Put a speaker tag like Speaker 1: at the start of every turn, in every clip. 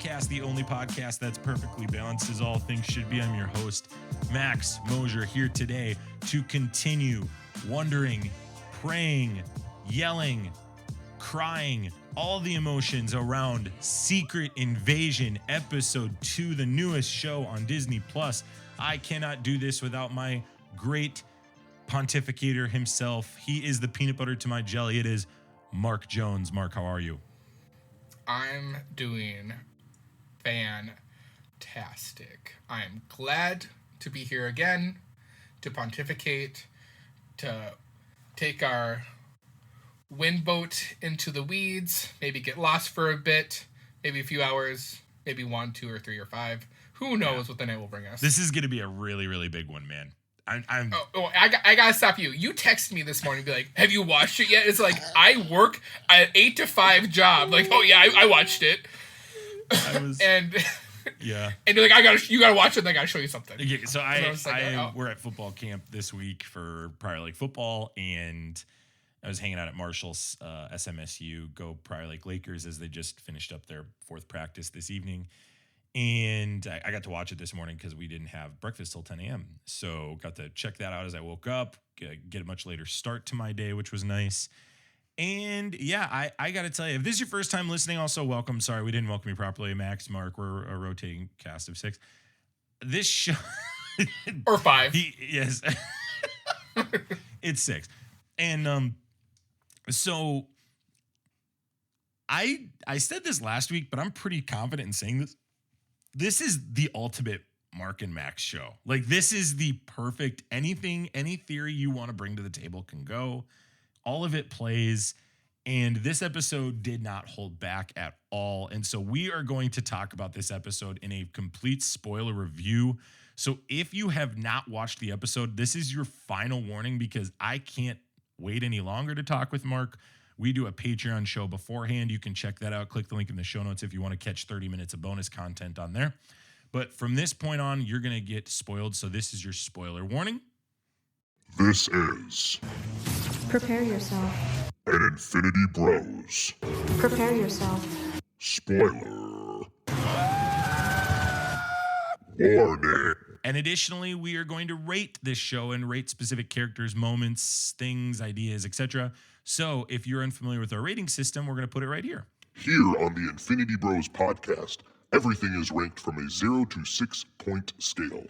Speaker 1: Podcast, the only podcast that's perfectly balanced as all things should be. I'm your host, Max Mosier, here today to continue wondering, praying, yelling, crying, all the emotions around Secret Invasion Episode 2, the newest show on Disney+. I cannot do this without my great pontificator himself. He is the peanut butter to my jelly. It is Mark Jones. Mark, how are you?
Speaker 2: I'm doing fantastic. I'm glad to be here again, to pontificate, to take our wind boat into the weeds, maybe get lost for a bit, maybe a few hours, maybe 1, 2, or 3, or 5. Who knows what the night will bring us.
Speaker 1: This is going to be a really, really big one, man.
Speaker 2: I gotta stop you. You texted me this morning, be like, "Have you watched it yet?" It's like I work an 8 to 5 job. Like, oh yeah, I watched it. And
Speaker 1: yeah,
Speaker 2: and you're like, you gotta watch it. And I gotta show you something.
Speaker 1: Yeah, so we're at football camp this week for Prior Lake football, and I was hanging out at Marshall's SMSU Go Prior Lake Lakers as they just finished up their 4th practice this evening. And I got to watch it this morning because we didn't have breakfast till 10 a.m. So got to check that out as I woke up, get a much later start to my day, which was nice. And yeah, I got to tell you, if this is your first time listening, also welcome. Sorry, we didn't welcome you properly. Max, Mark, we're a rotating cast of 6. This show...
Speaker 2: or 5.
Speaker 1: Yes. It's 6. And so I said this last week, but I'm pretty confident in saying this. This is the ultimate Mark and Max show. Like, this is the perfect any theory you want to bring to the table can go. All of it plays. And this episode did not hold back at all. And so we are going to talk about this episode in a complete spoiler review. So if you have not watched the episode, this is your final warning because I can't wait any longer to talk with Mark. We do a Patreon show beforehand. You can check that out. Click the link in the show notes if you want to catch 30 minutes of bonus content on there. But from this point on, you're going to get spoiled. So this is your spoiler warning.
Speaker 3: This is...
Speaker 4: Prepare yourself.
Speaker 3: An Infinity Bros.
Speaker 4: Prepare yourself.
Speaker 3: Spoiler. Warning.
Speaker 1: And additionally, we are going to rate this show and rate specific characters, moments, things, ideas, etc. So if you're unfamiliar with our rating system, we're going to put it right here.
Speaker 3: Here on the Infinity Bros podcast, everything is ranked from a 0 to 6 point scale.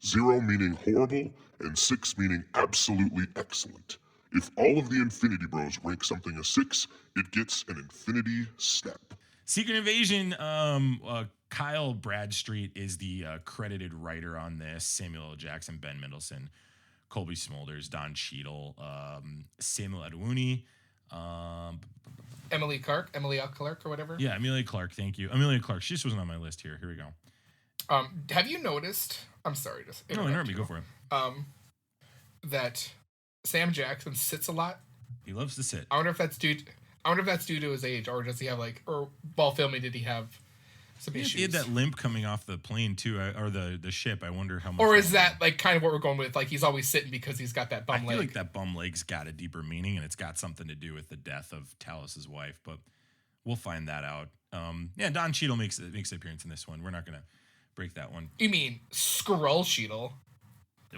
Speaker 3: 0 meaning horrible and 6 meaning absolutely excellent. If all of the Infinity Bros rank something a 6, it gets an Infinity Step.
Speaker 1: Secret Invasion, Kyle Bradstreet is the credited writer on this. Samuel L. Jackson, Ben Mendelsohn, Colby Smulders, Don Cheadle, Samuel Adewunmi,
Speaker 2: Emilia Clarke or whatever.
Speaker 1: Yeah, Emilia Clarke. Thank you, Emilia Clarke. She just wasn't on my list here. Here we go.
Speaker 2: Have you noticed? I'm sorry, just
Speaker 1: interrupt me. Go for it.
Speaker 2: That Sam Jackson sits a lot.
Speaker 1: He loves to sit.
Speaker 2: I wonder if that's due to his age, or does he have or while filming did he have some issues?
Speaker 1: He had that limp coming off the plane too, or the ship. I wonder how much.
Speaker 2: Or is that kind of what we're going with? Like he's always sitting because he's got that bum leg.
Speaker 1: I feel like that bum leg's got a deeper meaning, and it's got something to do with the death of Talos's wife. But we'll find that out. Yeah, Don Cheadle makes an appearance in this one. We're not gonna break that one.
Speaker 2: You mean Skrull Cheadle?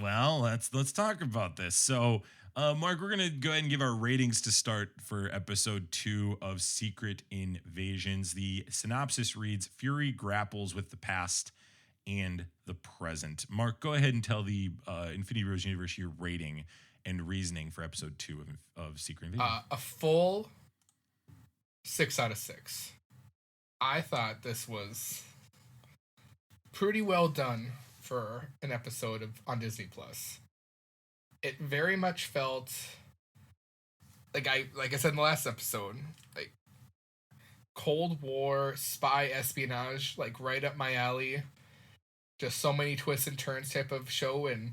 Speaker 1: Well, let's talk about this. So, Mark, we're going to go ahead and give our ratings to start for episode 2 of Secret Invasions. The synopsis reads, Fury grapples with the past and the present. Mark, go ahead and tell the Infinity Bros universe your rating and reasoning for episode 2 of Secret Invasion.
Speaker 2: A full 6 out of 6. I thought this was pretty well done for an episode on Disney+. It very much felt like I said in the last episode, like Cold War spy espionage, like right up my alley. Just so many twists and turns type of show, and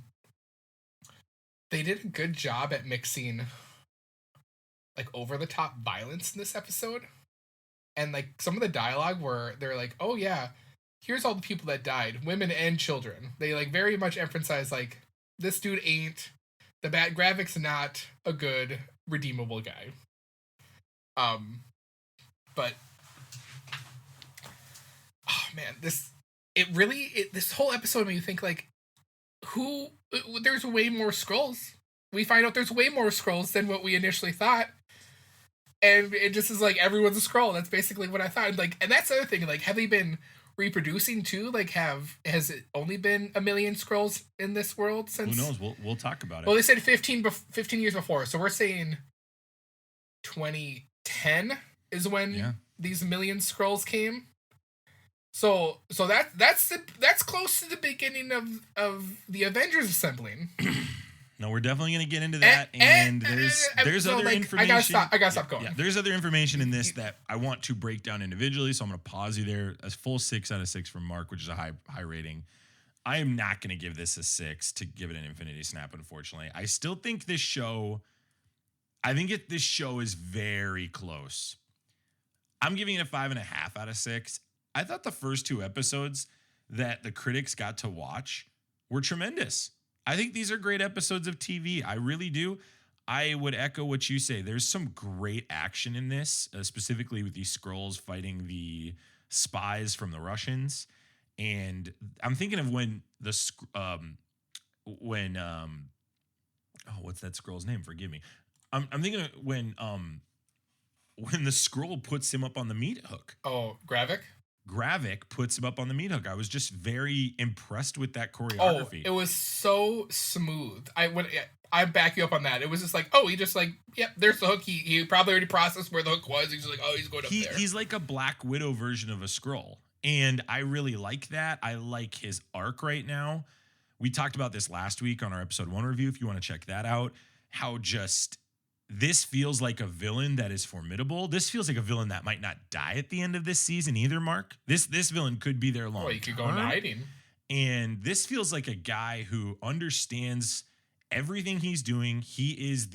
Speaker 2: they did a good job at mixing like over the top violence in this episode. And like some of the dialogue where they're like, "Oh yeah, here's all the people that died, women and children." They like very much emphasize like this dude ain't the bad graphics, not a good redeemable guy. But oh man, this whole episode made me think like, there's way more scrolls. We find out there's way more scrolls than what we initially thought. And it just is like everyone's a scroll. That's basically what I thought. Like, and that's the other thing. Like, have they been reproducing too? Like, has it only been 1 million scrolls in this world since?
Speaker 1: Who knows? We'll talk about it.
Speaker 2: Well, they said 15 years before, so we're saying 2010 is when these 1 million scrolls came. So that's close to the beginning of the Avengers assembling.
Speaker 1: No, we're definitely going to get into that, and there's other information.
Speaker 2: I gotta stop going.
Speaker 1: Yeah, there's other information in this that I want to break down individually, so I'm going to pause you there. A full 6 out of 6 from Mark, which is a high rating. I am not going to give this a 6 to give it an Infinity Snap, unfortunately. I still think this show. This show is very close. I'm giving it a 5.5 out of 6. I thought the first 2 episodes that the critics got to watch were tremendous. I think these are great episodes of TV. I really do. I would echo what you say. There's some great action in this, specifically with these Skrulls fighting the spies from the Russians. And I'm thinking of when what's that Skrull's name? Forgive me. I'm thinking of when the Skrull puts him up on the meat hook.
Speaker 2: Oh,
Speaker 1: Gravik puts him up on the meat hook. I was just very impressed with that choreography.
Speaker 2: Oh, it was so smooth. I back you up on that. It was just like, he just like, yep, there's the hook. He probably already processed where the hook was. He's like, he's going up there.
Speaker 1: He's like a Black Widow version of a Skrull. And I really like that. I like his arc right now. We talked about this last week on our episode 1 review. If you want to check that out, how just this feels like a villain that is formidable. This feels like a villain that might not die at the end of this season either, Mark. This villain could be there long term.
Speaker 2: He could go into hiding.
Speaker 1: And this feels like a guy who understands everything he's doing. He's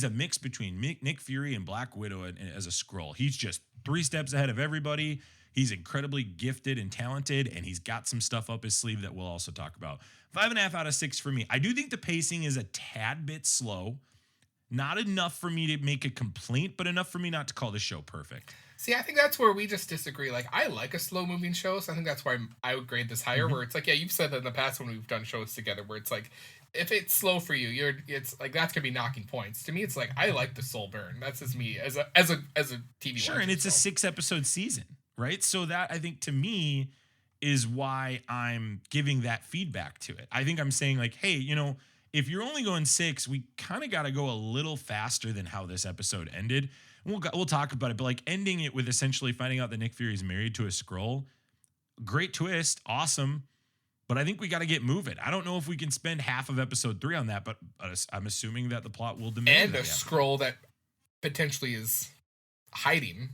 Speaker 1: a mix between Nick Fury and Black Widow as a Skrull. He's just 3 steps ahead of everybody. He's incredibly gifted and talented, and he's got some stuff up his sleeve that we'll also talk about. 5.5 out of 6 for me. I do think the pacing is a tad bit slow. Not enough for me to make a complaint, but enough for me not to call the show perfect.
Speaker 2: See, I think that's where we just disagree. Like, I like a slow-moving show, so I think that's why I would grade this higher, where it's like, you've said that in the past when we've done shows together, where it's like, if it's slow for you, it's like, that's going to be knocking points. To me, it's like, I like the soul burn. That's just me as a TV
Speaker 1: Sure, and it's a 6-episode season, right? So that, I think, to me, is why I'm giving that feedback to it. I think I'm saying, like, hey, if you're only going 6, we kind of got to go a little faster than how this episode ended. We'll talk about it, but like ending it with essentially finding out that Nick Fury is married to a Skrull. Great twist, awesome, but I think we got to get moving. I don't know if we can spend half of episode 3 on that, but I'm assuming that the plot will demand
Speaker 2: and a Skrull that potentially is hiding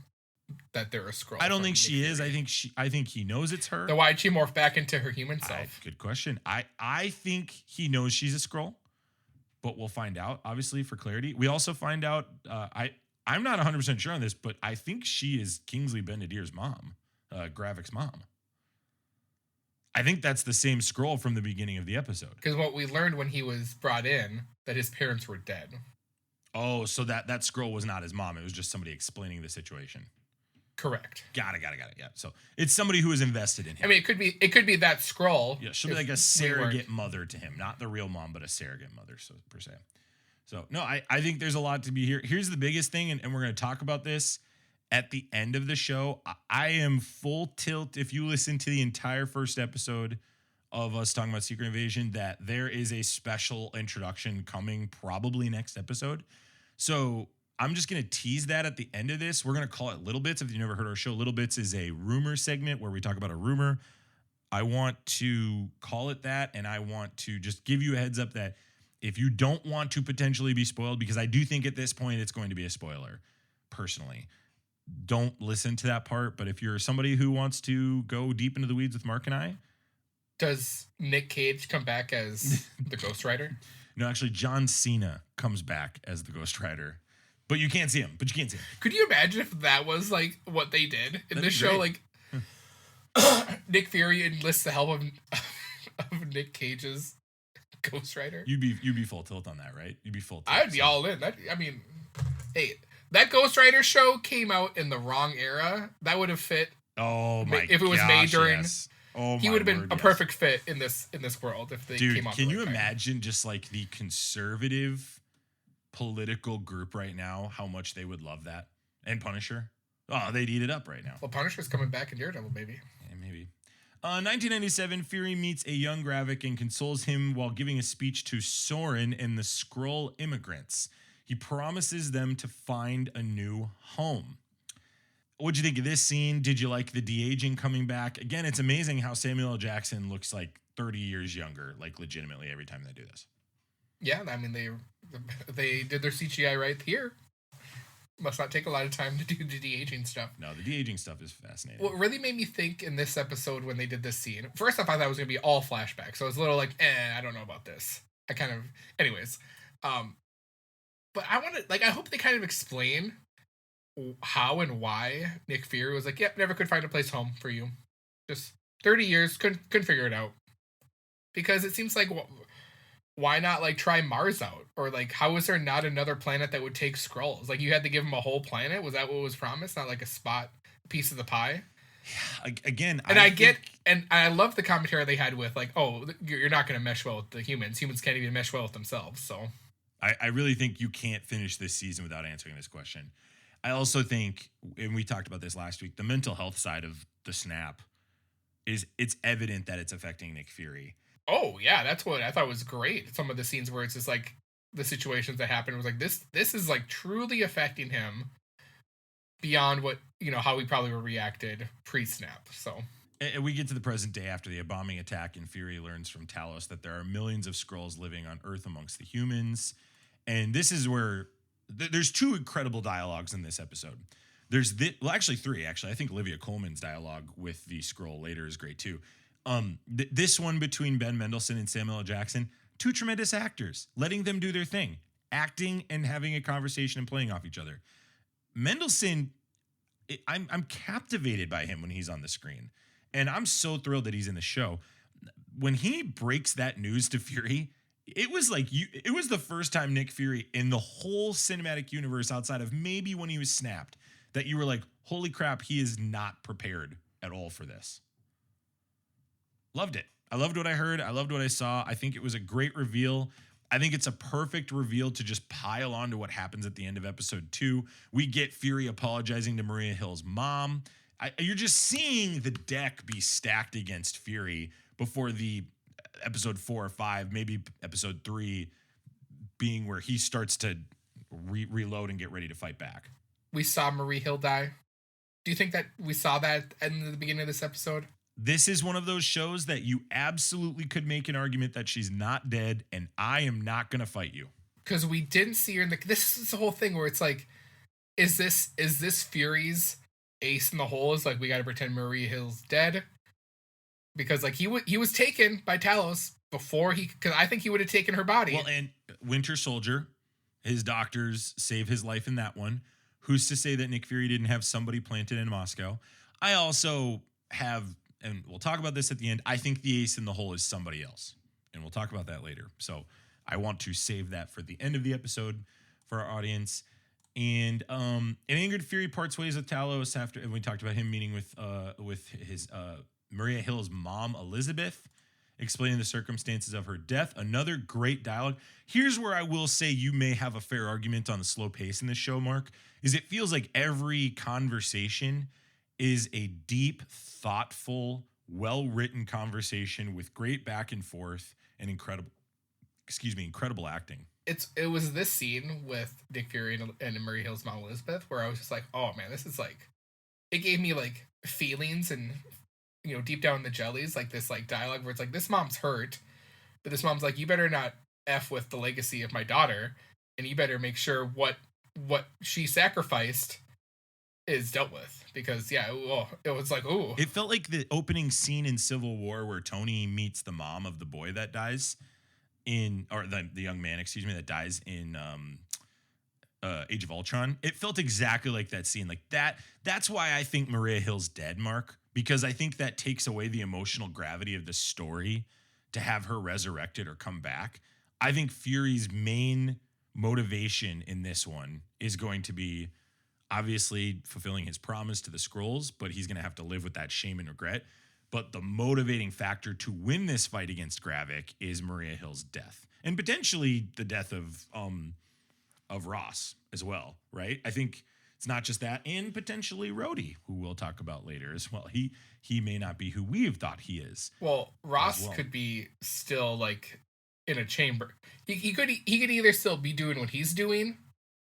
Speaker 2: that they're a Skrull.
Speaker 1: I don't think she is. I think he knows it's her.
Speaker 2: Then why'd she morph back into her human self?
Speaker 1: Good question. I think he knows she's a Skrull, but we'll find out, obviously, for clarity. We also find out, I'm not 100% sure on this, but I think she is Kingsley Ben-Adir's mom, Gravik's mom. I think that's the same Skrull from the beginning of the episode.
Speaker 2: Because what we learned when he was brought in, that his parents were dead.
Speaker 1: Oh, so that Skrull was not his mom. It was just somebody explaining the situation.
Speaker 2: Correct.
Speaker 1: Got it. Yeah. So it's somebody who is invested in him.
Speaker 2: I mean, it could be that Skrull.
Speaker 1: Yeah, she'll be like a surrogate mother to him, not the real mom, but a surrogate mother, so per se. So no, I think there's a lot to be here. Here's the biggest thing, and we're going to talk about this at the end of the show. I am full tilt. If you listen to the entire first episode of us talking about Secret Invasion, that there is a special introduction coming probably next episode. So I'm just going to tease that at the end of this. We're going to call it Little Bits. If you've never heard our show, Little Bits is a rumor segment where we talk about a rumor. I want to call it that, and I want to just give you a heads up that if you don't want to potentially be spoiled, because I do think at this point it's going to be a spoiler, personally, don't listen to that part. But if you're somebody who wants to go deep into the weeds with Mark and I.
Speaker 2: Does Nick Cage come back as the Ghost Rider?
Speaker 1: No, actually, John Cena comes back as the Ghost Rider. But you can't see him.
Speaker 2: Could you imagine if that was like what they did in this show? Like Nick Fury enlists the help of Nick Cage's Ghost Rider.
Speaker 1: You'd be full tilt on that, right? You'd be full tilt.
Speaker 2: I'd be all in. Hey, that Ghost Rider show came out in the wrong era. That would have fit
Speaker 1: Oh my!
Speaker 2: If it was made during,
Speaker 1: yes. Oh,
Speaker 2: he
Speaker 1: my
Speaker 2: would have been
Speaker 1: word,
Speaker 2: a
Speaker 1: yes.
Speaker 2: perfect fit in this world if they
Speaker 1: Dude,
Speaker 2: came out.
Speaker 1: can
Speaker 2: the
Speaker 1: you
Speaker 2: right time.
Speaker 1: imagine just like the conservative political group right now? How much they would love that, and Punisher. Oh, they'd eat it up right now.
Speaker 2: Well, Punisher's coming back in Daredevil, baby.
Speaker 1: Yeah, maybe. 1997, Fury meets a young Gravik and consoles him while giving a speech to Soren and the Skrull immigrants. He promises them to find a new home. What'd you think of this scene? Did you like the de-aging coming back? Again, it's amazing how Samuel L. Jackson looks like 30 years younger, like legitimately every time they do this.
Speaker 2: Yeah, I mean they did their CGI right here. Must not take a lot of time to do the de-aging stuff.
Speaker 1: No, the de-aging stuff is fascinating.
Speaker 2: What really made me think in this episode when they did this scene, first off, I thought it was going to be all flashback. So I was a little like, I don't know about this. Anyways. But I hope they kind of explain how and why Nick Fury was like, yep, never could find a place home for you. Just 30 years, couldn't figure it out. Because it seems like, why not like try Mars out? Or like, how is there not another planet that would take Skrulls? Like, you had to give them a whole planet? Was that what was promised? Not like a piece of the pie?
Speaker 1: Again,
Speaker 2: and I love the commentary they had with like, oh, you're not going to mesh well with the humans. Humans can't even mesh well with themselves. So
Speaker 1: I really think you can't finish this season without answering this question. I also think, and we talked about this last week, the mental health side of the snap it's evident that it's affecting Nick Fury.
Speaker 2: Oh yeah, that's what I thought was great. Some of the scenes where it's just like the situations that happened was like this is like truly affecting him beyond what, how we probably were reacted pre-snap. So
Speaker 1: and we get to the present day after the bombing attack, and Fury learns from Talos that there are millions of Skrulls living on Earth amongst the humans. And this is where there's two incredible dialogues in this episode. There's actually three. Actually, I think Olivia Colman's dialogue with the Skrull later is great too. This one between Ben Mendelsohn and Samuel L. Jackson, two tremendous actors, letting them do their thing, acting and having a conversation and playing off each other. Mendelsohn, I'm captivated by him when he's on the screen, and I'm so thrilled that he's in the show. When he breaks that news to Fury, it was like it was the first time Nick Fury in the whole cinematic universe outside of maybe when he was snapped that you were like, holy crap, he is not prepared at all for this. Loved it. I loved what I heard. I loved what I saw. I think it was a great reveal. I think it's a perfect reveal to just pile on to what happens at the end of episode 2. We get Fury apologizing to Maria Hill's mom. You're just seeing the deck be stacked against Fury before the episode 4 or 5, maybe episode 3 being where he starts to reload and get ready to fight back.
Speaker 2: We saw Maria Hill die. Do you think that we saw that in the beginning of this episode?
Speaker 1: This is one of those shows that you absolutely could make an argument that she's not dead, and I am not going to fight you.
Speaker 2: Because we didn't see her in this is the whole thing where it's like, is this Fury's ace in the hole? Is like, we got to pretend Maria Hill's dead? Because like he was taken by Talos before because I think he would have taken her body.
Speaker 1: Well, and Winter Soldier, his doctors save his life in that one. Who's to say that Nick Fury didn't have somebody planted in Moscow? I also have, and we'll talk about this at the end, I think the ace in the hole is somebody else. And we'll talk about that later. So I want to save that for the end of the episode for our audience. And angered Fury parts ways with Talos after, and we talked about him meeting with his Maria Hill's mom, Elizabeth, explaining the circumstances of her death. Another great dialogue. Here's where I will say you may have a fair argument on the slow pace in this show, Mark, is it feels like every conversation is a deep, thoughtful, well-written conversation with great back and forth and incredible acting.
Speaker 2: It was this scene with Nick Fury and Maria Hill's mom, Elizabeth, where I was just like, oh man, this is like, it gave me like feelings and, deep down in the jellies, like this like dialogue where it's like, this mom's hurt, but this mom's like, you better not F with the legacy of my daughter, and you better make sure what she sacrificed is dealt with. Because it was like, ooh.
Speaker 1: It felt like the opening scene in Civil War where Tony meets the mom of the boy that dies the young man, that dies in Age of Ultron. It felt exactly like that scene. Like that's why I think Maria Hill's dead, Mark, because I think that takes away the emotional gravity of the story to have her resurrected or come back. I think Fury's main motivation in this one is going to be, obviously fulfilling his promise to the Skrulls, but he's going to have to live with that shame and regret. But the motivating factor to win this fight against Gravik is Maria Hill's death, and potentially the death of Ross as well, right? I think it's not just that, and potentially Rhodey, who we'll talk about later as well. He may not be who we have thought he is.
Speaker 2: Well, Ross
Speaker 1: well.
Speaker 2: could be still like in a chamber. He could either still be doing what he's doing,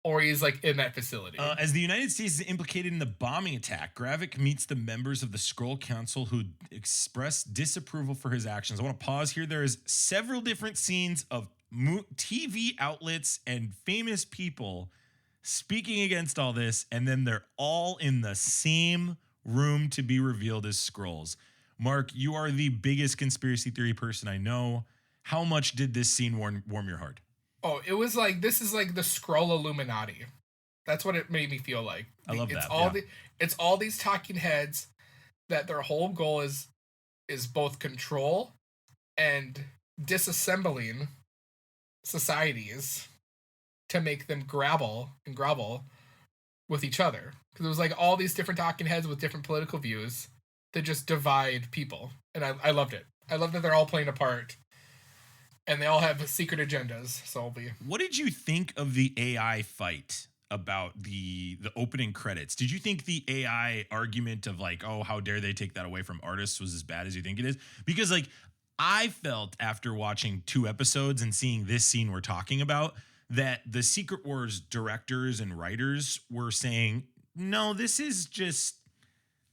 Speaker 2: or he's like in that facility.
Speaker 1: As the United States is implicated in the bombing attack, Gravik meets the members of the Skrull Council who express disapproval for his actions. I want to pause here. There is several different scenes of TV outlets and famous people speaking against all this, and then they're all in the same room to be revealed as Skrulls. Mark, you are the biggest conspiracy theory person I know. How much did this scene warm your heart?
Speaker 2: Oh, it was like, this is like the Skrull Illuminati. That's what it made me feel like.
Speaker 1: I love
Speaker 2: it's
Speaker 1: that.
Speaker 2: All it's all these talking heads that their whole goal is both control and disassembling societies to make them grovel with each other. Because it was like all these different talking heads with different political views that just divide people. And I loved it. I love that they're all playing a part. And they all have secret agendas. So I'll be.
Speaker 1: What did you think of the AI fight about the opening credits? Did you think the AI argument of like, oh, how dare they take that away from artists was as bad as you think it is? Because like I felt after watching 2 episodes and seeing this scene we're talking about that the Secret Wars directors and writers were saying, no, this is just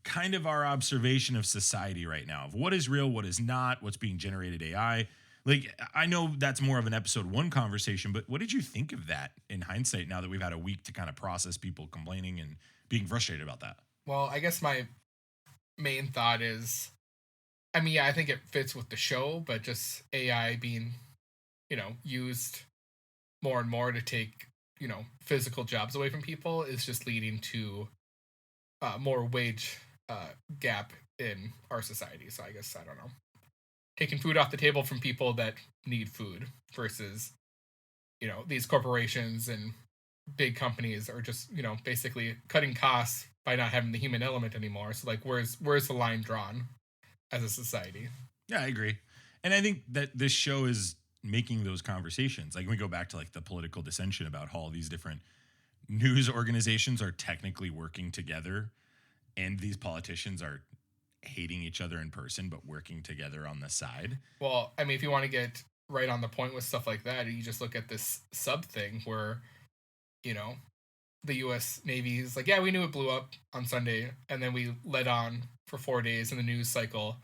Speaker 1: kind of our observation of society right now, of what is real, what is not, what's being generated AI. Like, I know that's more of an episode 1 conversation, but what did you think of that in hindsight now that we've had a week to kind of process people complaining and being frustrated about that?
Speaker 2: Well, I guess my main thought is, I mean, yeah, I think it fits with the show, but just AI being, used more and more to take, physical jobs away from people is just leading to more wage gap in our society. So I guess, I don't know. Taking food off the table from people that need food versus, these corporations and big companies are just, basically cutting costs by not having the human element anymore. So like, where's the line drawn as a society?
Speaker 1: Yeah, I agree. And I think that this show is making those conversations. Like, we go back to like the political dissension about how all these different news organizations are technically working together, and these politicians are hating each other in person but working together on the side.
Speaker 2: Well, I mean, if you want to get right on the point with stuff like that, you just look at this sub thing where, the U.S. Navy is like, yeah, we knew it blew up on Sunday, and then we led on for 4 days in the news cycle,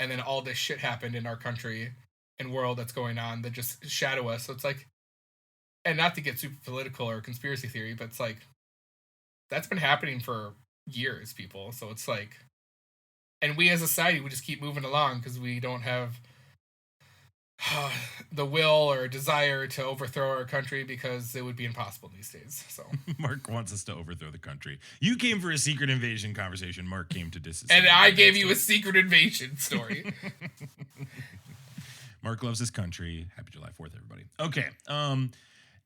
Speaker 2: and then all this shit happened in our country and world that's going on that just shadow us. So it's like, and not to get super political or conspiracy theory, but it's like, that's been happening for years, people. So it's like, and we as a society, we just keep moving along because we don't have the will or desire to overthrow our country, because it would be impossible these days. So
Speaker 1: Mark wants us to overthrow the country. You came for a secret invasion conversation. Mark came to disassemble.
Speaker 2: And I gave you a secret invasion story.
Speaker 1: Mark loves his country. Happy July 4th, everybody. Okay.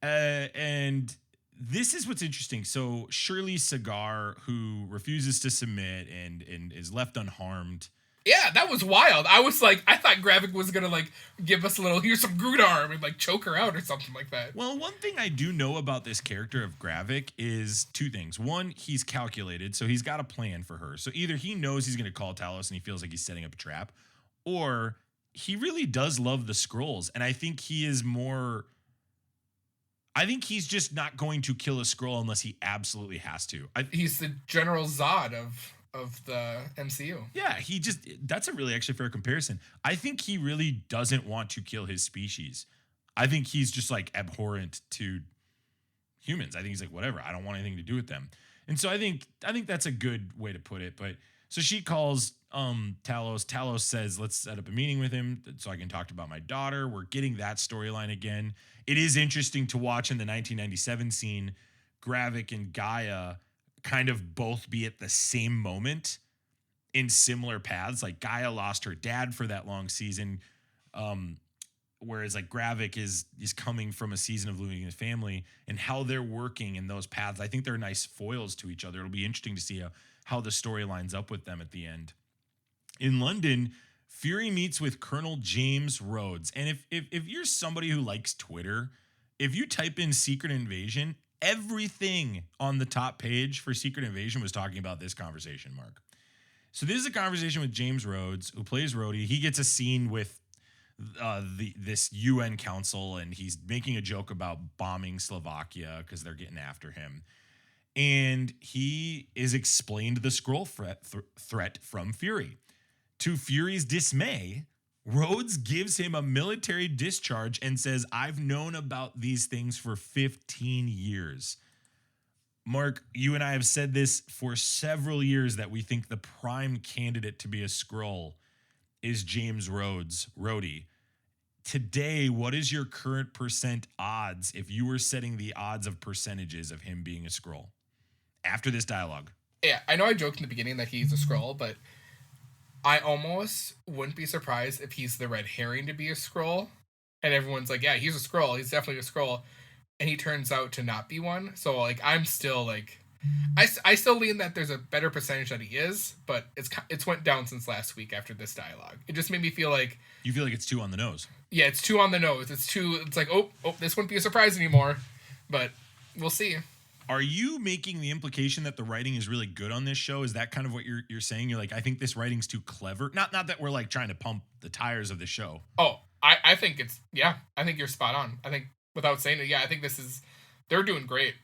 Speaker 1: And this is what's interesting. So Shirley Cigar, who refuses to submit and is left unharmed.
Speaker 2: Yeah, that was wild. I was like, I thought Gravik was gonna like give us a little, here's some Groot arm, and like choke her out or something like that.
Speaker 1: Well, one thing I do know about this character of Gravik is 2 things. One, he's calculated, so he's got a plan for her. So either he knows he's gonna call Talos and he feels like he's setting up a trap, or he really does love the Skrulls, and I think he is more. I think he's just not going to kill a Skrull unless he absolutely has to.
Speaker 2: He's the General Zod of the MCU.
Speaker 1: Yeah, that's a really actually fair comparison. I think he really doesn't want to kill his species. I think he's just like abhorrent to humans. I think he's like, whatever, I don't want anything to do with them. And so I think that's a good way to put it. But so she calls Talos. Talos says, let's set up a meeting with him so I can talk about my daughter. We're getting that storyline again. It is interesting to watch in the 1997 scene, Gravik and Gaia kind of both be at the same moment in similar paths. Like Gaia lost her dad for that long season. whereas like Gravik is coming from a season of losing his family, and how they're working in those paths. I think they're nice foils to each other. It'll be interesting to see how the story lines up with them at the end. In London, Fury meets with Colonel James Rhodes. And if you're somebody who likes Twitter, if you type in Secret Invasion, everything on the top page for Secret Invasion was talking about this conversation, Mark. So this is a conversation with James Rhodes, who plays Rhodey. He gets a scene with this UN council, and he's making a joke about bombing Slovakia because they're getting after him. And he is explained the Skrull threat from Fury. To Fury's dismay, Rhodes gives him a military discharge and says, I've known about these things for 15 years. Mark, you and I have said this for several years that we think the prime candidate to be a Skrull is James Rhodes, Rhodey. Today, what is your current percent odds if you were setting the odds of percentages of him being a Skrull after this dialogue?
Speaker 2: Yeah, I know I joked in the beginning that he's a Skrull, but I almost wouldn't be surprised if he's the red herring to be a Skrull. And everyone's like, yeah, he's a Skrull. He's definitely a Skrull. And he turns out to not be one. So, like, I'm still, like... I still lean that there's a better percentage that he is, but it's went down since last week after this dialogue. It just made me feel like...
Speaker 1: You feel like it's too on the nose.
Speaker 2: Yeah, it's too on the nose. It's like, oh, this wouldn't be a surprise anymore. But we'll see.
Speaker 1: Are you making the implication that the writing is really good on this show? Is that kind of what you're saying? You're like, I think this writing's too clever. Not that we're like trying to pump the tires of the show.
Speaker 2: Oh, I think I think you're spot on. I think without saying it, I think they're doing great.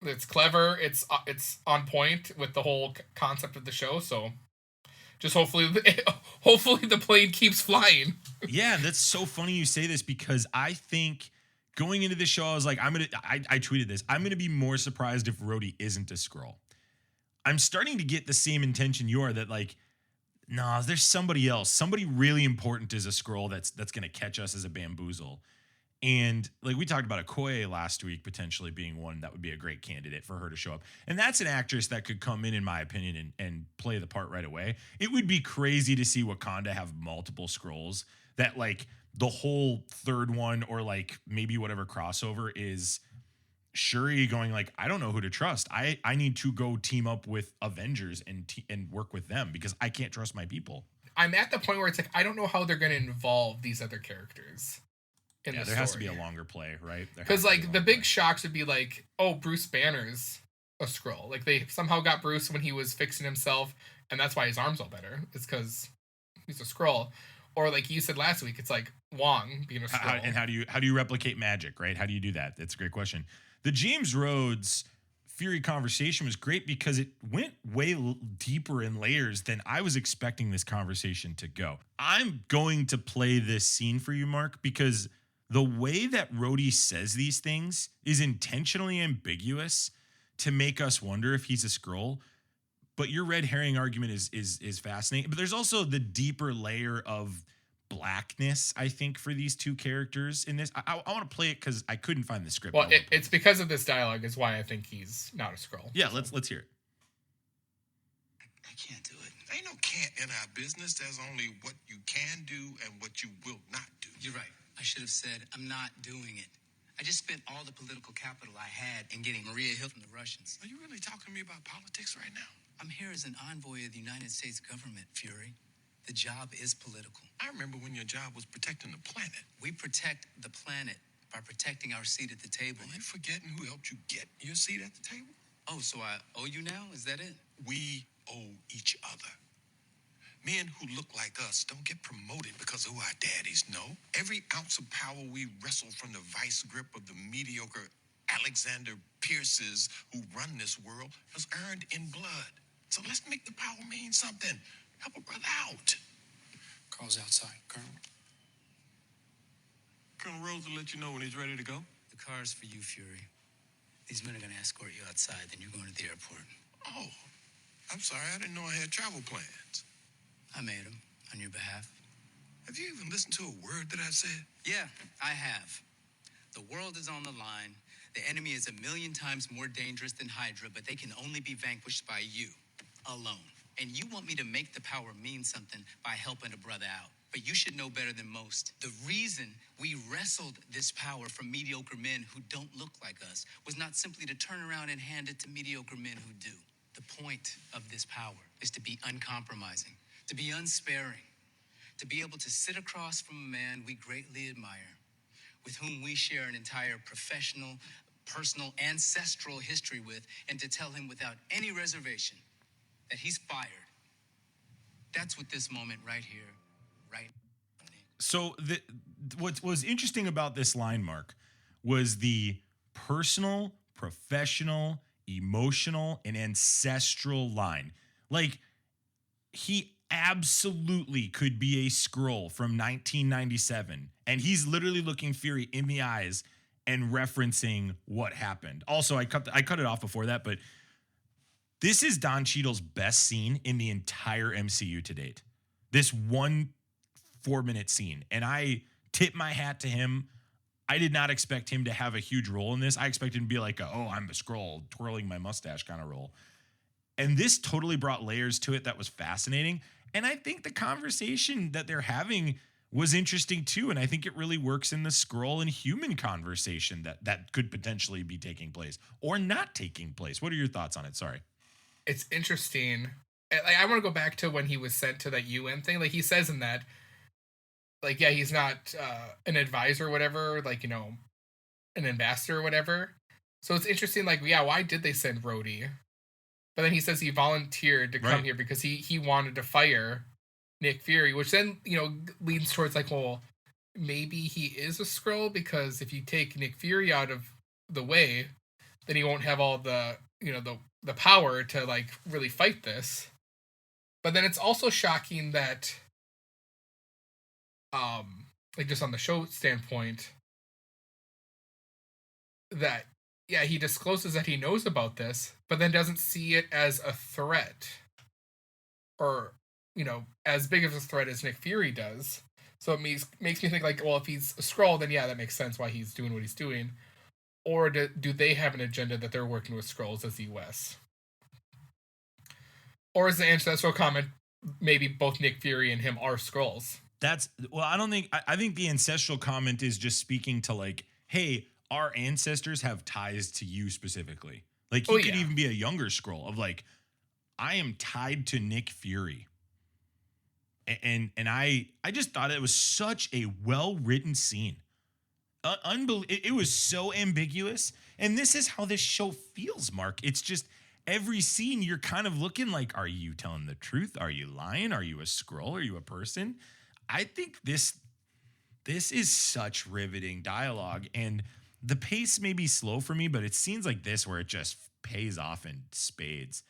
Speaker 2: It's clever. It's on point with the whole concept of the show. So just hopefully the plane keeps flying.
Speaker 1: Yeah, that's so funny you say this, because I think going into the show, I was like, I tweeted this. I'm going to be more surprised if Rhodey isn't a Skrull. I'm starting to get the same intention you are, that like, nah, there's somebody else. Somebody really important is a Skrull that's going to catch us as a bamboozle. And like we talked about Okoye last week, potentially being one that would be a great candidate for her to show up. And that's an actress that could come in my opinion, and play the part right away. It would be crazy to see Wakanda have multiple Skrulls, that like the whole third one, or like maybe whatever crossover, is Shuri going like, I don't know who to trust. I need to go team up with Avengers and work with them because I can't trust my people.
Speaker 2: I'm at the point where it's like, I don't know how they're going to involve these other characters.
Speaker 1: There has to be a longer play, right?
Speaker 2: Because like the big shocks would be like, oh, Bruce Banner's a Skrull. Like they somehow got Bruce when he was fixing himself, and that's why his arm's all better. It's because he's a Skrull. Or like you said last week, it's like Wong being a Skrull.
Speaker 1: And how do you replicate magic, right? How do you do that? That's a great question. The James Rhodes Fury conversation was great because it went way deeper in layers than I was expecting this conversation to go. I'm going to play this scene for you, Mark, because the way that Rhodey says these things is intentionally ambiguous to make us wonder if he's a Skrull. But your red herring argument is fascinating. But there's also the deeper layer of blackness, I think, for these two characters in this. I want to play it because I couldn't find the script.
Speaker 2: Well, it's because of this dialogue is why I think he's not a Skrull.
Speaker 1: Yeah, let's hear it.
Speaker 5: I can't do it. Ain't no can't in our business. There's only what you can do and what you will not do.
Speaker 6: You're right. I should have said, I'm not doing it. I just spent all the political capital I had in getting Maria Hill from the Russians.
Speaker 5: Are you really talking to me about politics right now?
Speaker 6: I'm here as an envoy of the United States government, Fury. The job is political.
Speaker 5: I remember when your job was protecting the planet.
Speaker 6: We protect the planet by protecting our seat at the table.
Speaker 5: Are you forgetting who helped you get your seat at the table?
Speaker 6: Oh, so I owe you now? Is that it?
Speaker 5: We owe each other. Men who look like us don't get promoted because of who our daddies know. Every ounce of power we wrestle from the vice grip of the mediocre Alexander Pierces who run this world was earned in blood. So let's make the power mean something. Help a brother out.
Speaker 6: Carl's outside, Colonel.
Speaker 5: Colonel Rhodes will let you know when he's ready to go.
Speaker 6: The car's for you, Fury. These men are going to escort you outside, then you're going to the airport.
Speaker 5: Oh, I'm sorry. I didn't know I had travel plans.
Speaker 6: I made them on your behalf.
Speaker 5: Have you even listened to a word that I said?
Speaker 6: Yeah, I have. The world is on the line. The enemy is 1,000,000 times more dangerous than Hydra, but they can only be vanquished by you, alone. And you want me to make the power mean something by helping a brother out. but you should know better than most. The reason we wrestled this power from mediocre men who don't look like us was not simply to turn around and hand it to mediocre men who do. The point of this power is to be uncompromising, to be unsparing, to be able to sit across from a man we greatly admire, with whom we share an entire professional, personal, ancestral history with, and to tell him without any reservation that he's fired. That's what this moment right here, right now.
Speaker 1: So what was interesting about this line, Mark, was the personal, professional, emotional, and ancestral line. Like, he absolutely could be a Skrull from 1997, and he's literally looking Fury in the eyes and referencing what happened. Also, I cut it off before that, but this is Don Cheadle's best scene in the entire MCU to date. This 1 4-minute scene. And I tip my hat to him. I did not expect him to have a huge role in this. I expected him to be like, I'm a Skrull twirling my mustache kind of role. And this totally brought layers to it that was fascinating. And I think the conversation that they're having was interesting too. And I think it really works in the Skrull and human conversation that could potentially be taking place or not taking place. What are your thoughts on it? Sorry.
Speaker 2: It's interesting. Like, I want to go back to when he was sent to that UN thing. Like, he says in that, like, yeah, he's not an advisor or whatever, like, an ambassador or whatever. So it's interesting, like, yeah, why did they send Rhodey? But then he says he volunteered to come here because he wanted to fire Nick Fury, which then, leads towards, like, well, maybe he is a Skrull, because if you take Nick Fury out of the way, then he won't have all the, the power to, like, really fight this. But then it's also shocking that, like, just on the show standpoint, that, yeah, he discloses that he knows about this, but then doesn't see it as a threat, or, as big of a threat as Nick Fury does. So it makes me think, like, well, if he's a Skrull, then yeah, that makes sense why he's doing what he's doing. Or do they have an agenda that they're working with Skrulls as the US? Or is the ancestral comment maybe both Nick Fury and him are Skrulls?
Speaker 1: I think the ancestral comment is just speaking to, like, hey, our ancestors have ties to you specifically. Like, he could even be a younger Skrull of, like, I am tied to Nick Fury. And I just thought it was such a well-written scene. It was so ambiguous. And this is how this show feels, Mark. It's just every scene you're kind of looking like, are you telling the truth? Are you lying? Are you a Skrull? Are you a person? I think this is such riveting dialogue, and the pace may be slow for me, but it seems like this where it just pays off in spades.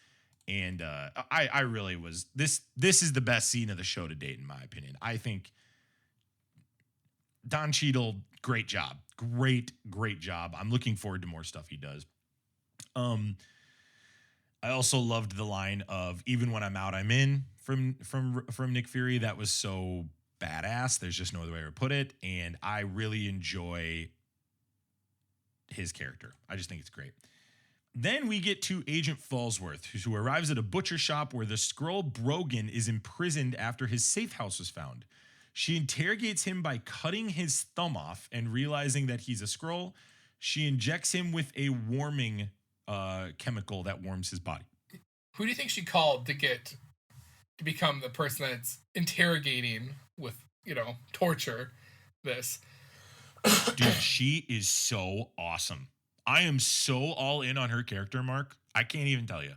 Speaker 1: And I really was this is the best scene of the show to date, in my opinion. I think Don Cheadle, great job. Great job. I'm looking forward to more stuff he does. I also loved the line of "even when I'm out, I'm in" from Nick Fury. That was so badass. There's just no other way to put it. And I really enjoy his character. I just think it's great. Then we get to Agent Falsworth, who arrives at a butcher shop where the Skrull Brogan is imprisoned after his safe house was found. She interrogates him by cutting his thumb off, and realizing that he's a Skrull, she injects him with a warming chemical that warms his body.
Speaker 2: Who do you think she called to become the person that's interrogating with, torture this?
Speaker 1: Dude, she is so awesome. I am so all in on her character, Mark. I can't even tell you.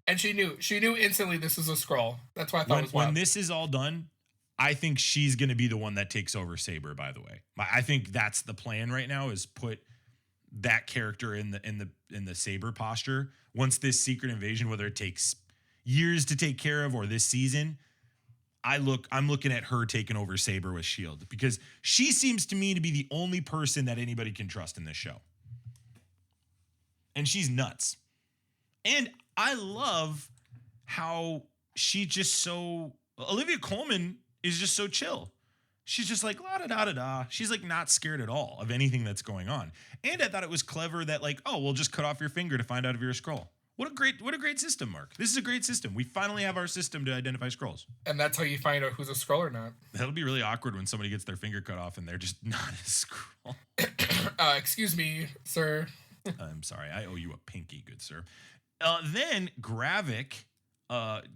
Speaker 2: And she knew instantly this was a Skrull. That's why I thought it was wild.
Speaker 1: When this is all done, I think she's going to be the one that takes over Saber, by the way. I think that's the plan right now, is put that character in the Saber posture. Once this secret invasion, whether it takes years to take care of or this season, I'm looking at her taking over Saber with S.H.I.E.L.D. because she seems to me to be the only person that anybody can trust in this show. And she's nuts. And I love how Olivia Colman is just so chill. She's just like, la da da da da. She's like not scared at all of anything that's going on. And I thought it was clever that, like, oh, we'll just cut off your finger to find out if you're a Skrull. What a great system, Mark. This is a great system. We finally have our system to identify Skrulls.
Speaker 2: And that's how you find out who's a Skrull or not.
Speaker 1: That'll be really awkward when somebody gets their finger cut off and they're just not a Skrull.
Speaker 2: Excuse me, sir.
Speaker 1: I'm sorry. I owe you a pinky, good sir. Then Gravik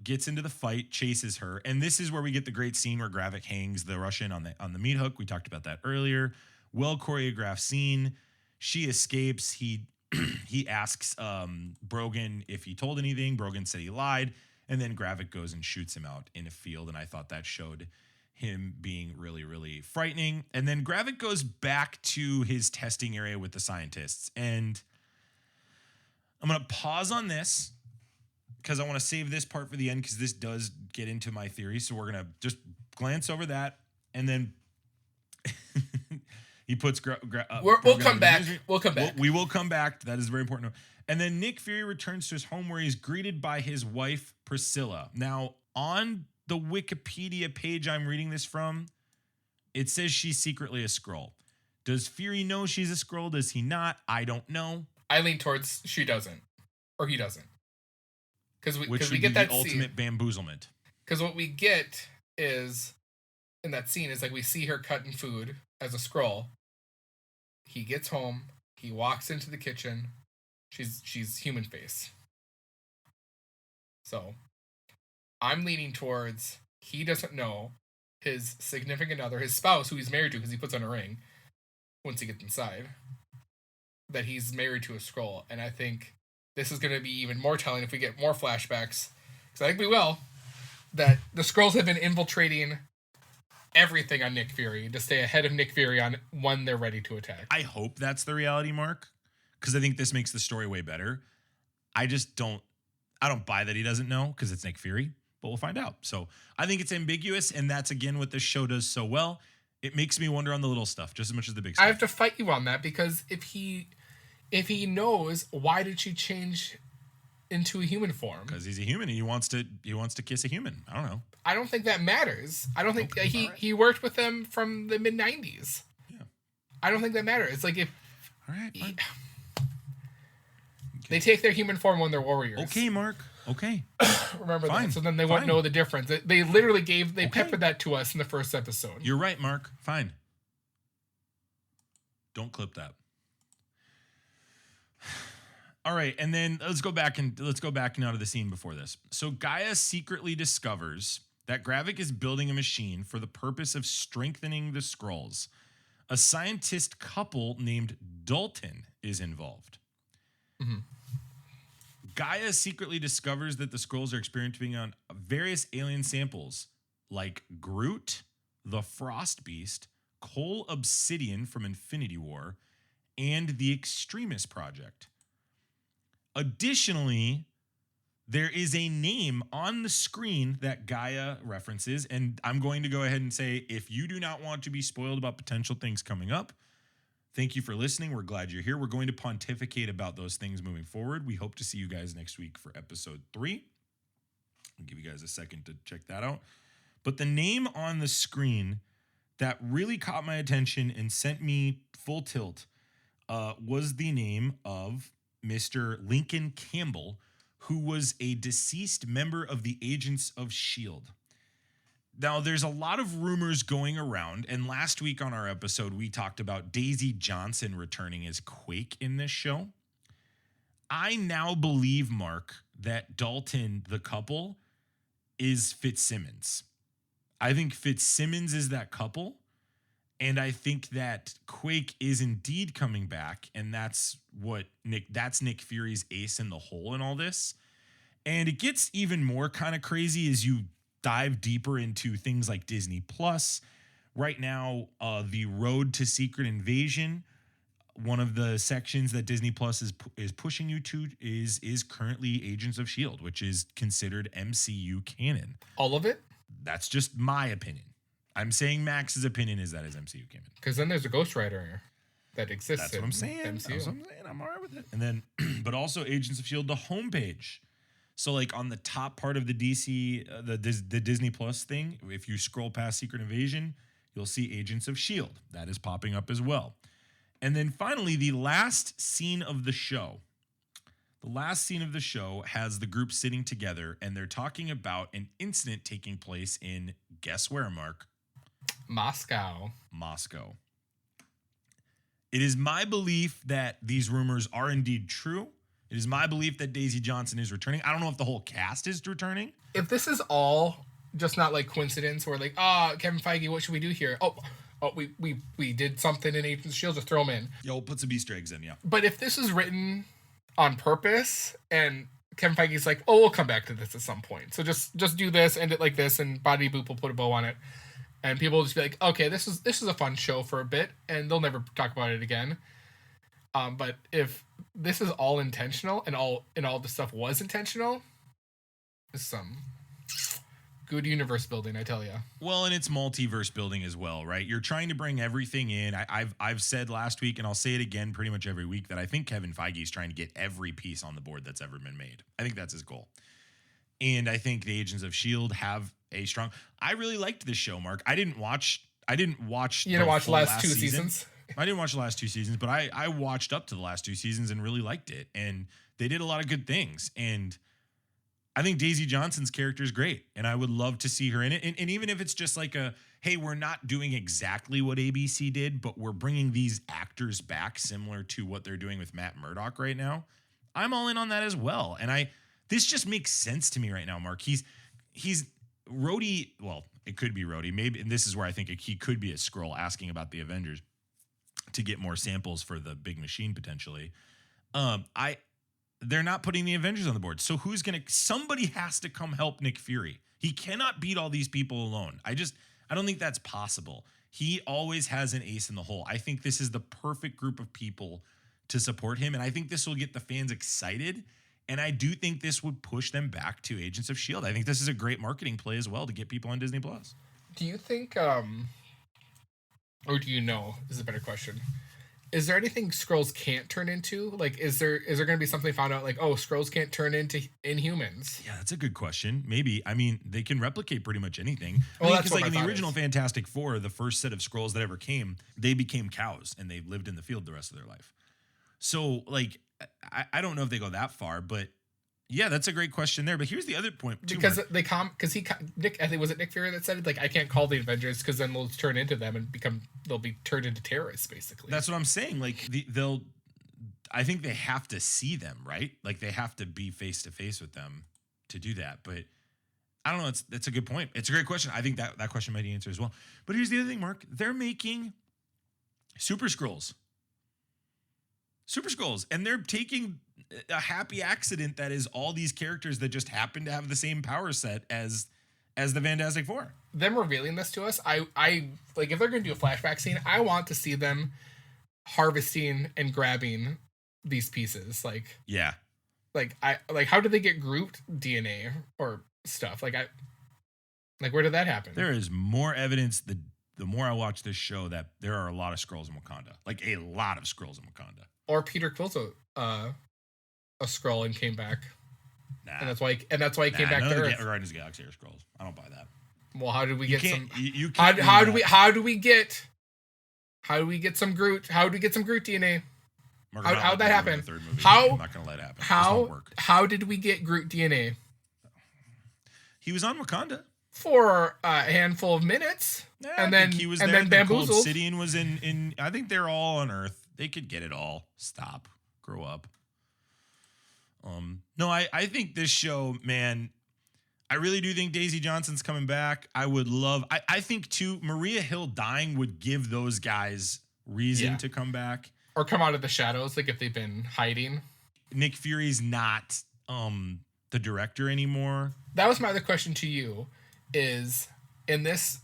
Speaker 1: gets into the fight, chases her, and this is where we get the great scene where Gravik hangs the Russian on the meat hook. We talked about that earlier. Well choreographed scene. She escapes. He asks Brogan if he told anything. Brogan said he lied, and then Gravik goes and shoots him out in a field, and I thought that showed him being really, really frightening. And then Gravik goes back to his testing area with the scientists, and I'm going to pause on this because I want to save this part for the end because this does get into my theory. So we're going to just glance over that, and then he puts
Speaker 2: we'll come back. We'll come back.
Speaker 1: We will come back. That is very important. And then Nick Fury returns to his home where he's greeted by his wife, Priscilla. Now, on the Wikipedia page I'm reading this from, it says she's secretly a Skrull. Does Fury know she's a Skrull? Does he not? I don't know.
Speaker 2: I lean towards she doesn't. Or he doesn't. Because we
Speaker 1: would
Speaker 2: get that
Speaker 1: the ultimate bamboozlement.
Speaker 2: Because what we get is, in that scene, is like we see her cutting food as a Skrull. He gets home. He walks into the kitchen. She's human face. So, I'm leaning towards he doesn't know his significant other, his spouse, who he's married to because he puts on a ring once he gets inside, that he's married to a Skrull. And I think this is going to be even more telling if we get more flashbacks, because I think we will, that the Skrulls have been infiltrating everything on Nick Fury to stay ahead of Nick Fury on when they're ready to attack.
Speaker 1: I hope that's the reality, Mark, because I think this makes the story way better. I don't buy that he doesn't know because it's Nick Fury, but we'll find out. So I think it's ambiguous, and that's, again, what this show does so well. It makes me wonder on the little stuff just as much as the big stuff.
Speaker 2: I have to fight you on that, because if he knows, why did she change into a human form?
Speaker 1: Because he's a human and he wants to kiss a human. I don't know.
Speaker 2: I don't think that matters. I don't think he worked with them from the mid-90s.
Speaker 1: Yeah.
Speaker 2: I don't think that matters. It's like if
Speaker 1: all right, fine.
Speaker 2: They take their human form when they're warriors.
Speaker 1: Okay, Mark. Okay.
Speaker 2: Remember
Speaker 1: Fine.
Speaker 2: that. So then they won't know the difference. They literally peppered that to us in the first episode.
Speaker 1: You're right, Mark. Fine. Don't clip that. All right, and then let's go back now to the scene before this. So Gaia secretly discovers that Gravik is building a machine for the purpose of strengthening the Skrulls. A scientist couple named Dalton is involved.
Speaker 2: Mm-hmm.
Speaker 1: Gaia secretly discovers that the Skrulls are experimenting on various alien samples like Groot, the Frost Beast, Cole Obsidian from Infinity War, and the Extremis Project. Additionally, there is a name on the screen that Gaia references, and I'm going to go ahead and say, if you do not want to be spoiled about potential things coming up, thank you for listening. We're glad you're here. We're going to pontificate about those things moving forward. We hope to see you guys next week for episode 3. I'll give you guys a second to check that out. But the name on the screen that really caught my attention and sent me full tilt was the name of Mr. Lincoln Campbell, who was a deceased member of the Agents of S.H.I.E.L.D. Now, there's a lot of rumors going around, and last week on our episode, we talked about Daisy Johnson returning as Quake in this show. I now believe, Mark, that Dalton, the couple, is Fitzsimmons. I think Fitzsimmons is that couple, and I think that Quake is indeed coming back, and that's Nick Fury's ace in the hole in all this. And it gets even more kind of crazy as you dive deeper into things like Disney Plus. Right now, the Road to Secret Invasion, one of the sections that Disney Plus is pushing you to is currently Agents of S.H.I.E.L.D., which is considered MCU canon.
Speaker 2: All of it?
Speaker 1: That's just my opinion. I'm saying Max's opinion is that is MCU canon.
Speaker 2: Because then there's a Ghost Rider that exists.
Speaker 1: That's what I'm saying.
Speaker 2: MCU.
Speaker 1: That's what I'm saying. I'm all right with it. And then, but also Agents of S.H.I.E.L.D., the homepage. So like on the top part of the DC, the Disney Plus thing, if you scroll past Secret Invasion, you'll see Agents of S.H.I.E.L.D. That is popping up as well. And then finally, the last scene of the show, The last scene of the show has the group sitting together and they're talking about an incident taking place in, guess where, Mark?
Speaker 2: Moscow.
Speaker 1: Moscow. It is my belief that these rumors are indeed true. It is my belief that Daisy Johnson is returning. I don't know if the whole cast is returning.
Speaker 2: If this is all just not like coincidence or like, Kevin Feige, what should we do here? Oh, we did something in Agents of S.H.I.E.L.D., just throw them in.
Speaker 1: Yeah, we'll put some Easter eggs in, yeah.
Speaker 2: But if this is written on purpose and Kevin Feige's like, oh, we'll come back to this at some point. So just do this, end it like this, and Body Boop will put a bow on it. And people will just be like, okay, this is a fun show for a bit, and they'll never talk about it again. But if this is all intentional and all the stuff was intentional, it's some good universe building, I tell you.
Speaker 1: Well, and it's multiverse building as well, right? You're trying to bring everything in. I've said last week, and I'll say it again pretty much every week, that I think Kevin Feige is trying to get every piece on the board that's ever been made. I think that's his goal. And I think the Agents of S.H.I.E.L.D. have a strong... I really liked this show, Mark. I didn't watch
Speaker 2: You didn't watch the last two seasons?
Speaker 1: I didn't watch the last two seasons, but I watched up to the last two seasons and really liked it. And they did a lot of good things. And I think Daisy Johnson's character is great. And I would love to see her in it. And even if it's just like hey, we're not doing exactly what ABC did, but we're bringing these actors back similar to what they're doing with Matt Murdock right now, I'm all in on that as well. And this just makes sense to me right now, Mark. He's Rhodey. Well, it could be Rhodey. Maybe, and this is where I think he could be a Skrull asking about the Avengers to get more samples for the big machine potentially. They're not putting the Avengers on the board. So somebody has to come help Nick Fury. He cannot beat all these people alone. I don't think that's possible. He always has an ace in the hole. I think this is the perfect group of people to support him. And I think this will get the fans excited. And I do think this would push them back to Agents of S.H.I.E.L.D. I think this is a great marketing play as well to get people on Disney+.
Speaker 2: Do you think, or do you know, this is a better question, is there anything Skrulls can't turn into? Like, is there going to be something found out like, oh, Skrulls can't turn into Inhumans?
Speaker 1: Yeah, that's a good question. Maybe. I mean, they can replicate pretty much anything.
Speaker 2: Well,
Speaker 1: because like in the original Fantastic Four, the first set of Skrulls that ever came, they became cows and they lived in the field the rest of their life. So, like, I don't know if they go that far, but yeah, that's a great question there. But here's the other point too,
Speaker 2: because
Speaker 1: Mark.
Speaker 2: Nick, I think was it Nick Fury that said it? Like, I can't call the Avengers because then we'll turn into them and they'll be turned into terrorists, basically.
Speaker 1: That's what I'm saying. Like I think they have to see them, right? Like they have to be face to face with them to do that. But I don't know. That's a good point. It's a great question. I think that question might be answered as well. But here's the other thing, Mark. They're making Super Skrulls, and they're taking a happy accident that is all these characters that just happen to have the same power set as the Fantastic Four.
Speaker 2: Them revealing this to us, I like, if they're going to do a flashback scene, I want to see them harvesting and grabbing these pieces. Like,
Speaker 1: yeah,
Speaker 2: like how did they get Groot DNA or stuff? Like, where did that happen?
Speaker 1: There is more evidence the more I watch this show that there are a lot of Skrulls in Wakanda, like a lot of Skrulls in Wakanda.
Speaker 2: Or Peter Quill's a Skrull and came back.
Speaker 1: Nah.
Speaker 2: And that's why he came back to Earth.
Speaker 1: Guardians of the Galaxy are Skrulls. I don't buy that.
Speaker 2: Well, how did we get some?
Speaker 1: How
Speaker 2: do we get some Groot? How do we get some Groot DNA? How'd that happen?
Speaker 1: I'm not gonna let it happen.
Speaker 2: How did we get Groot DNA?
Speaker 1: He was on Wakanda
Speaker 2: for a handful of minutes, and then
Speaker 1: he was
Speaker 2: and
Speaker 1: there.
Speaker 2: Then bamboozled.
Speaker 1: The Obsidian was in. I think they're all on Earth. They could get it all. Stop. Grow up. No, I think this show, man, I really do think Daisy Johnson's coming back. I would love, I think too, Maria Hill dying would give those guys reason to come back.
Speaker 2: Or come out of the shadows, like if they've been hiding.
Speaker 1: Nick Fury's not the director anymore.
Speaker 2: That was my other question to you, is in this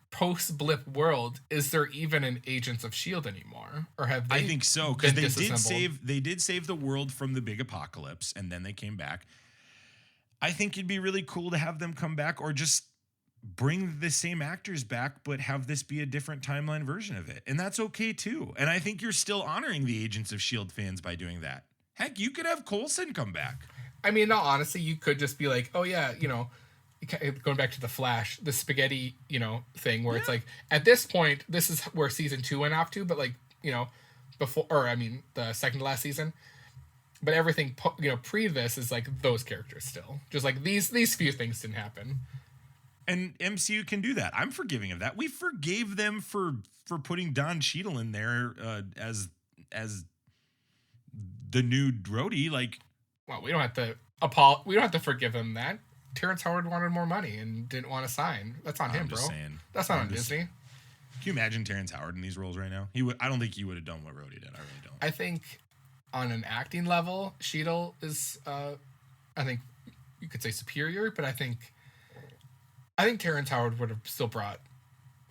Speaker 2: post-blip world, is there even an Agents of S.H.I.E.L.D. anymore? Or have they?
Speaker 1: I think so, because they did save the world from the big apocalypse, and then they came back. I think it'd be really cool to have them come back, or just bring the same actors back, but have this be a different timeline version of it. And that's okay too. And I think you're still honoring the Agents of S.H.I.E.L.D. fans by doing that. Heck, you could have Coulson come back.
Speaker 2: I mean, no, honestly, you could just be like, oh yeah, going back to the Flash, the spaghetti, thing where it's like, at this point, this is where season 2 went off to, but like, before, or I mean, the second to last season, But everything pre this is like those characters still. Just like these few things didn't happen.
Speaker 1: And MCU can do that. I'm forgiving of that. We forgave them for putting Don Cheadle in there as the new Rhodey. Like,
Speaker 2: Well, we don't have to forgive him that. Terrence Howard wanted more money and didn't want to sign. That's on him,
Speaker 1: I'm
Speaker 2: bro.
Speaker 1: just saying.
Speaker 2: That's not on Disney.
Speaker 1: Can you imagine Terrence Howard in these roles right now? He would. I don't think he would have done what Rhodey did. I really don't.
Speaker 2: I think on an acting level, Cheadle is, I think you could say superior, but I think Terrence Howard would have still brought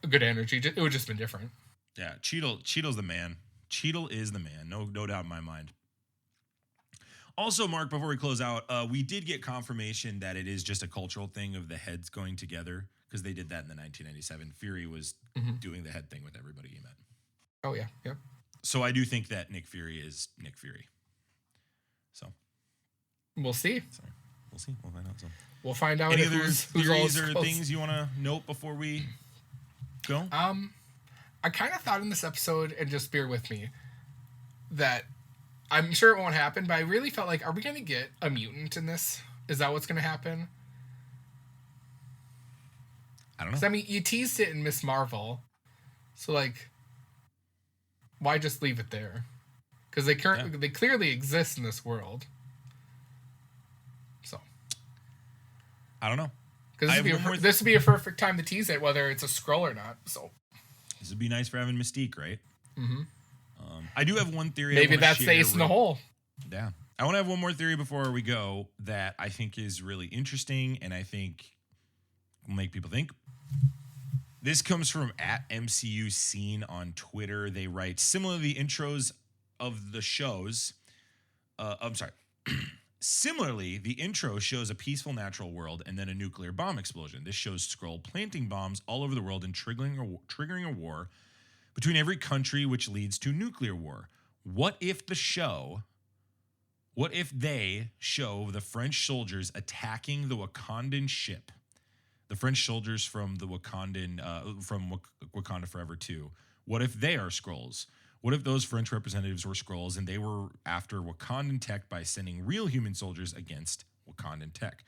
Speaker 2: a good energy. It would just been different.
Speaker 1: Yeah, Cheadle's the man. Cheadle is the man. No doubt in my mind. Also, Mark, before we close out, we did get confirmation that it is just a cultural thing of the heads going together, because they did that in the 1997. Fury was doing the head thing with everybody he met.
Speaker 2: Oh yeah, yep.
Speaker 1: So I do think that Nick Fury is Nick Fury. So
Speaker 2: We'll see.
Speaker 1: we'll see. We'll find out. So
Speaker 2: We'll find out.
Speaker 1: any
Speaker 2: if
Speaker 1: other
Speaker 2: who's
Speaker 1: theories
Speaker 2: all
Speaker 1: or
Speaker 2: close.
Speaker 1: things you want to note before we go?
Speaker 2: I kind of thought in this episode, and just bear with me, that I'm sure it won't happen, but I really felt like, are we going to get a mutant in this? Is that what's going to happen?
Speaker 1: I don't know.
Speaker 2: Because, I mean, you teased it in Miss Marvel. So, like, why just leave it there? Because they clearly exist in this world. So.
Speaker 1: I don't know.
Speaker 2: Because this would be a perfect time to tease it, whether it's a Skrull or not. So.
Speaker 1: This would be nice for having Mystique, right? Mm-hmm. I do have one theory.
Speaker 2: Maybe that's the ace in the hole.
Speaker 1: Yeah. I want to have one more theory before we go that I think is really interesting and I think will make people think. This comes from @MCU Scene on Twitter. They write, similarly, intros of the shows. Similarly, the intro shows a peaceful natural world and then a nuclear bomb explosion. This shows Skrull planting bombs all over the world and triggering a war between every country, which leads to nuclear war. What if they show the French soldiers attacking the Wakandan ship? The French soldiers from the Wakanda Forever 2. What if they are Skrulls? What if those French representatives were Skrulls and they were after Wakandan tech by sending real human soldiers against Wakandan tech?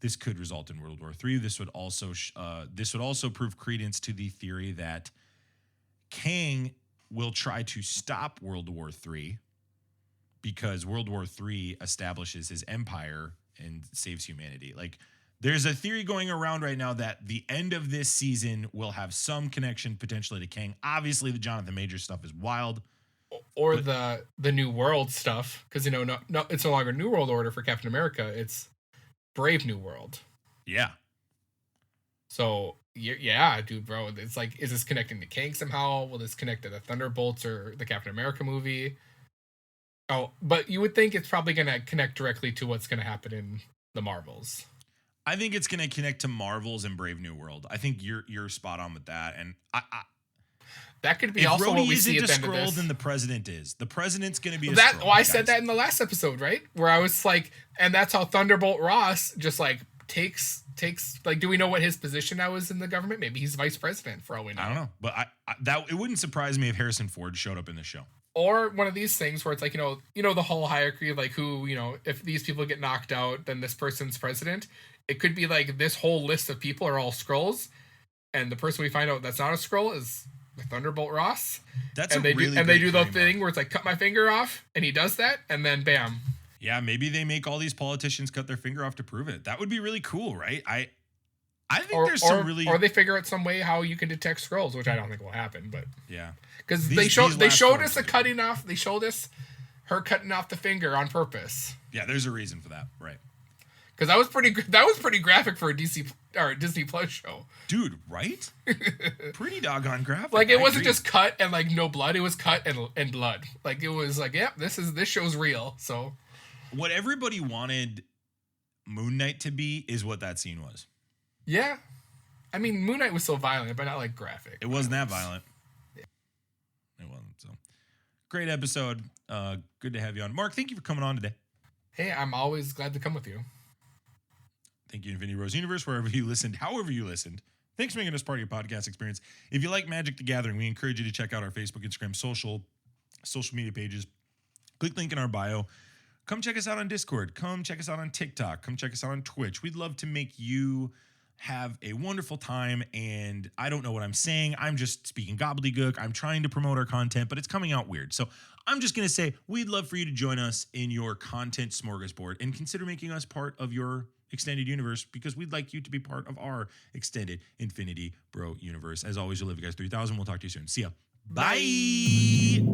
Speaker 1: This could result in World War III. This would also prove credence to the theory that Kang will try to stop World War III because World War III establishes his empire and saves humanity. Like, there's a theory going around right now that the end of this season will have some connection potentially to Kang. Obviously, the Jonathan Majors stuff is wild.
Speaker 2: Or the New World stuff, because no, it's no longer New World Order for Captain America. It's Brave New World.
Speaker 1: Yeah.
Speaker 2: So yeah, dude, bro, it's like, is this connecting to Kang somehow? Will this connect to the Thunderbolts or the Captain America movie? Oh, but you would think it's probably going to connect directly to what's going to happen in the Marvels.
Speaker 1: I think it's going to connect to Marvels and Brave New World. I think you're spot on with that, and
Speaker 2: that could be
Speaker 1: if
Speaker 2: also
Speaker 1: Rhodey
Speaker 2: what we see
Speaker 1: isn't
Speaker 2: at
Speaker 1: a
Speaker 2: the end of
Speaker 1: Scroll,
Speaker 2: this.
Speaker 1: then the president is. The president's going to be a
Speaker 2: That.
Speaker 1: Skrull,
Speaker 2: Well, I said
Speaker 1: guys.
Speaker 2: that in the last episode, right? Where I was like, and that's how Thunderbolt Ross just like takes like, do we know what his position now is in the government? Maybe he's vice president for all we know.
Speaker 1: I don't know, but it wouldn't surprise me if Harrison Ford showed up in the show.
Speaker 2: Or one of these things where it's like, the whole hierarchy of like who, if these people get knocked out, then this person's president. It could be like this whole list of people are all Skrulls, and the person we find out that's not a Skrull is the Thunderbolt Ross.
Speaker 1: That's
Speaker 2: and
Speaker 1: they
Speaker 2: do the thing where it's like, cut my finger off, and he does that, and then bam.
Speaker 1: Yeah, maybe they make all these politicians cut their finger off to prove it. That would be really cool, right? I think there's some really,
Speaker 2: or they figure out some way how you can detect Skrulls, which I don't think will happen, but
Speaker 1: yeah,
Speaker 2: because
Speaker 1: These
Speaker 2: they showed
Speaker 1: last
Speaker 2: us
Speaker 1: parts,
Speaker 2: cutting off. They showed us her cutting off the finger on purpose.
Speaker 1: Yeah, there's a reason for that, right?
Speaker 2: Because that was pretty graphic for a DC or a Disney Plus show,
Speaker 1: Dude, right? Pretty doggone graphic.
Speaker 2: Like, it
Speaker 1: I
Speaker 2: wasn't
Speaker 1: agree.
Speaker 2: just cut and like no blood; it was cut and blood. Like, it was like, yep, this show's real. So
Speaker 1: what everybody wanted Moon Knight to be is what that scene was.
Speaker 2: yeah, I mean, Moon Knight was so violent, but not like graphic.
Speaker 1: It wasn't that violent. Yeah. It wasn't. So great episode. Good to have you on, Mark. Thank you for coming on today.
Speaker 2: Hey, I'm always glad to come with you.
Speaker 1: Thank you, Infinity Rose Universe, wherever you listened, however you listened. Thanks for making us part of your podcast experience. If you like Magic the Gathering, we encourage you to check out our Facebook, Instagram, social media pages. Click link in our bio. come check us out on Discord. Come check us out on TikTok. Come check us out on Twitch. We'd love to make you have a wonderful time. And I don't know what I'm saying. I'm just speaking gobbledygook. I'm trying to promote our content, but it's coming out weird. So I'm just going to say we'd love for you to join us in your content smorgasbord and consider making us part of your extended universe, because we'd like you to be part of our extended Infinity Bro universe. As always, you'll live, guys. 3000. We'll talk to you soon. See ya. Bye.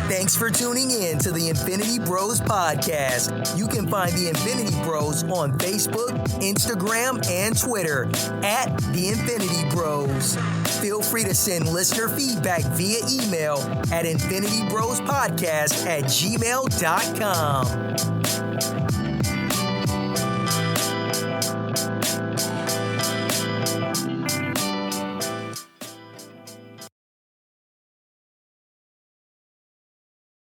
Speaker 7: Thanks for tuning in to the Infinity Bros podcast. You can find the Infinity Bros on Facebook, Instagram, and Twitter at the Infinity Bros. Feel free to send listener feedback via email at infinitybrospodcast@gmail.com.